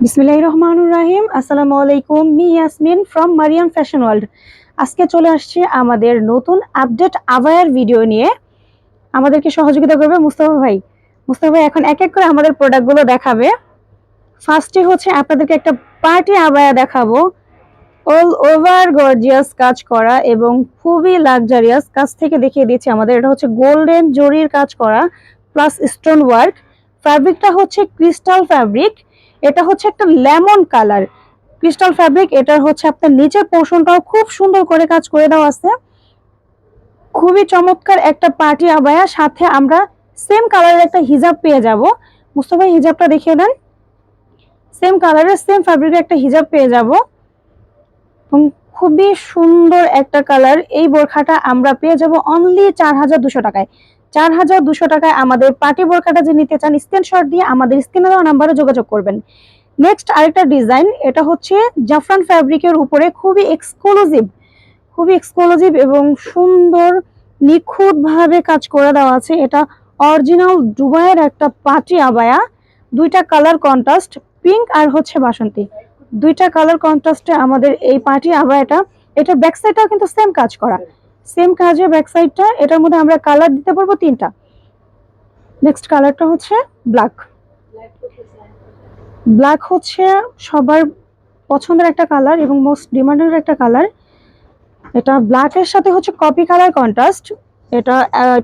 বিসমিল্লাহির রহমানির রহিম। আসসালামু আলাইকুম, me Yasmin from Mariyam fashion world. আজকে চলে আসছে আমাদের নতুন আপডেট আবায়ার ভিডিও নিয়ে। আমাদেরকে সহযোগিতা করবে মুস্তাফা ভাই। মুস্তাফা ভাই এখন এক এক করে আমাদের প্রোডাক্টগুলো দেখাবে। ফার্স্টে হচ্ছে আপনাদেরকে একটা পার্টি আবায়া দেখাবো, অল ওভার গর্জিয়াস কাজ করা এবং খুবই লাক্সারিয়াস। কাজ থেকে দেখিয়ে দিচ্ছি আমাদের, এটা হচ্ছে গোল্ডেন জরির কাজ করা প্লাস স্টোন ওয়ার্ক। ফ্যাব্রিকটা হচ্ছে ক্রিস্টাল ফ্যাব্রিক, এটা হচ্ছে একটা লেমন কালার ক্রিস্টাল ফ্যাব্রিক। এটা হচ্ছে আপনার নিচের পোর্শনটাও খুব সুন্দর করে কাজ করে দেওয়া আছে। খুবই চমৎকার একটা পার্টি আবায়া, সাথে আমরা সেম কালারের একটা হিজাব পেয়ে যাব। মুস্তাফা হিজাবটা দেখিয়ে দেন। সেম কালারের সেম ফ্যাব্রিকের একটা হিজাব পেয়ে যাব এবং খুবই সুন্দর একটা কালার। এই বোরখাটা আমরা পেয়ে যাব অনলি 4200 টাকায়। 4200 টাকায় আমাদের পার্টি বোরখাটা যে নিতে চান, স্ক্রিনশট দিয়ে আমাদের স্ক্রিনে দেওয়া নাম্বারে যোগাযোগ করবেন। নেক্সট আরেকটা ডিজাইন, এটা হচ্ছে জাফরান ফ্যাব্রিকের উপরে খুবই এক্সক্লুসিভ এবং সুন্দর নিখুঁত ভাবে কাজ করে দেওয়া আছে। এটা অরিজিনাল দুবাইয়ের একটা পার্টি আবায়া। দুইটা কালার কন্ট্রাস্ট, পিঙ্ক আর হচ্ছে বাসন্তী, দুইটা কালার কন্ট্রাস্টে আমাদের এই পার্টি আবায়াটা। এটার ব্যাক সাইডটাও কিন্তু সেম কাজ করা, সেম কাজে ব্যাক সাইডটা। এটার মধ্যে আমরা কালার দিতে পারবো তিনটা। নেক্সট কালারটা হচ্ছে ব্ল্যাক হচ্ছে সবার পছন্দের একটা কালার এবং মোস্ট ডিমান্ডেড একটা কালার। এটা ব্ল্যাকের সাথে হচ্ছে কপি কালার কন্ট্রাস্ট। এটা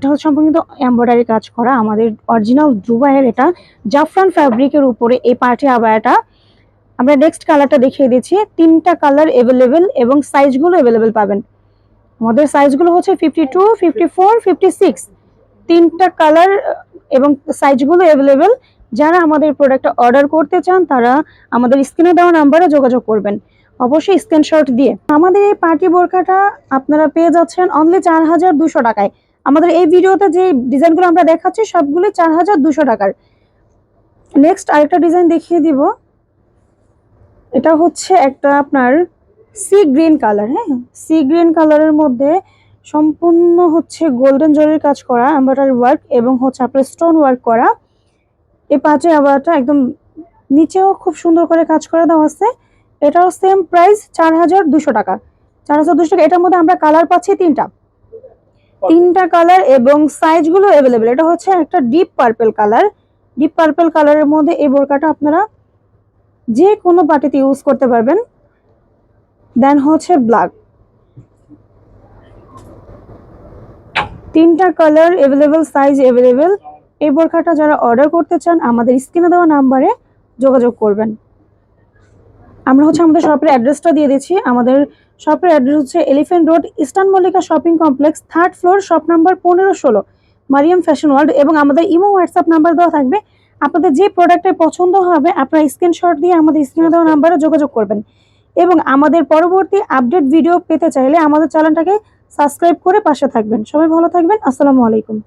হচ্ছে সম্পূর্ণ এমব্রয়ডারি কাজ করা, আমাদের অরিজিনাল দুবাইয়ের এটা জাফরান ফ্যাব্রিকের উপরে এই পার্টি আবায়াটা। আমরা নেক্সট কালারটা দেখিয়ে দিচ্ছি। তিনটা কালার অ্যাভেলেবেল এবং সাইজগুলো অ্যাভেলেবেল পাবেন। আমাদের সাইজগুলো হচ্ছে 52, 54, 56, তিনটা কালার এবং সাইজগুলো অ্যাভেলেবেল। যারা আমাদের প্রোডাক্টটা অর্ডার করতে চান তারা আমাদের স্ক্রিনে দেওয়া নাম্বারে যোগাযোগ করবেন, অবশ্যই স্ক্রিনশট দিয়ে। আমাদের এই পার্টি বোরখাটা আপনারা পেয়ে যাচ্ছেন অনলি 4200 টাকায়। আমাদের এই ভিডিওতে যে ডিজাইনগুলো আমরা দেখাচ্ছি সবগুলো 4200 টাকার। নেক্সট আরেকটা ডিজাইন দেখিয়ে দিব। এটা হচ্ছে একটা আপনার সি গ্রিন কালার, হ্যাঁ, সি গ্রিন কালারের মধ্যে সম্পূর্ণ হচ্ছে গোল্ডেন জরির কাজ করা, এমব্রয়ডারি ওয়ার্ক এবং হচ্ছে আপনার স্টোন ওয়ার্ক করা। এই পাঁচে আবারটা একদম নিচেও খুব সুন্দর করে কাজ করে দেওয়া আছে। এটাও সেম প্রাইস 4200 টাকা। 4200 টাকা। এটার মধ্যে আমরা কালার পাচ্ছি তিনটা কালার এবং সাইজগুলো অ্যাভেলেবেল। এটা হচ্ছে একটা ডিপ পার্পল কালারের মধ্যে এই বোরকাটা আপনারা যে কোনো পার্টিতে ইউজ করতে পারবেন। দেন হচ্ছে ব্ল্যাক, তিনটা কালার অ্যাভেলেবেল, সাইজ অ্যাভেলেবেল। এই বোরখাটা যারা অর্ডার করতে চান আমাদের স্ক্রিনে দেওয়া নাম্বারে যোগাযোগ করবেন। আমরা হচ্ছে আমাদের শপের অ্যাড্রেসটা দিয়ে দিচ্ছি। আমাদের শপের অ্যাড্রেস হচ্ছে elephant road, eastern Mallika shopping complex, 3rd floor, shop number 1516, Mariyam fashion world. এবং আমাদের ইমো হোয়াটসঅ্যাপ নাম্বার দেওয়া থাকবে। আপনাদের যে প্রোডাক্টের পছন্দ হবে আপনারা স্ক্রিনশট দিয়ে আমাদের স্ক্রিনে দেওয়া নাম্বারে যোগাযোগ করবেন। এবং আমাদের পরবর্তী আপডেট ভিডিও পেতে চাইলে আমাদের চ্যানেলটাকে সাবস্ক্রাইব করে পাশে থাকবেন। সবাই ভালো থাকবেন। আসসালামু আলাইকুম।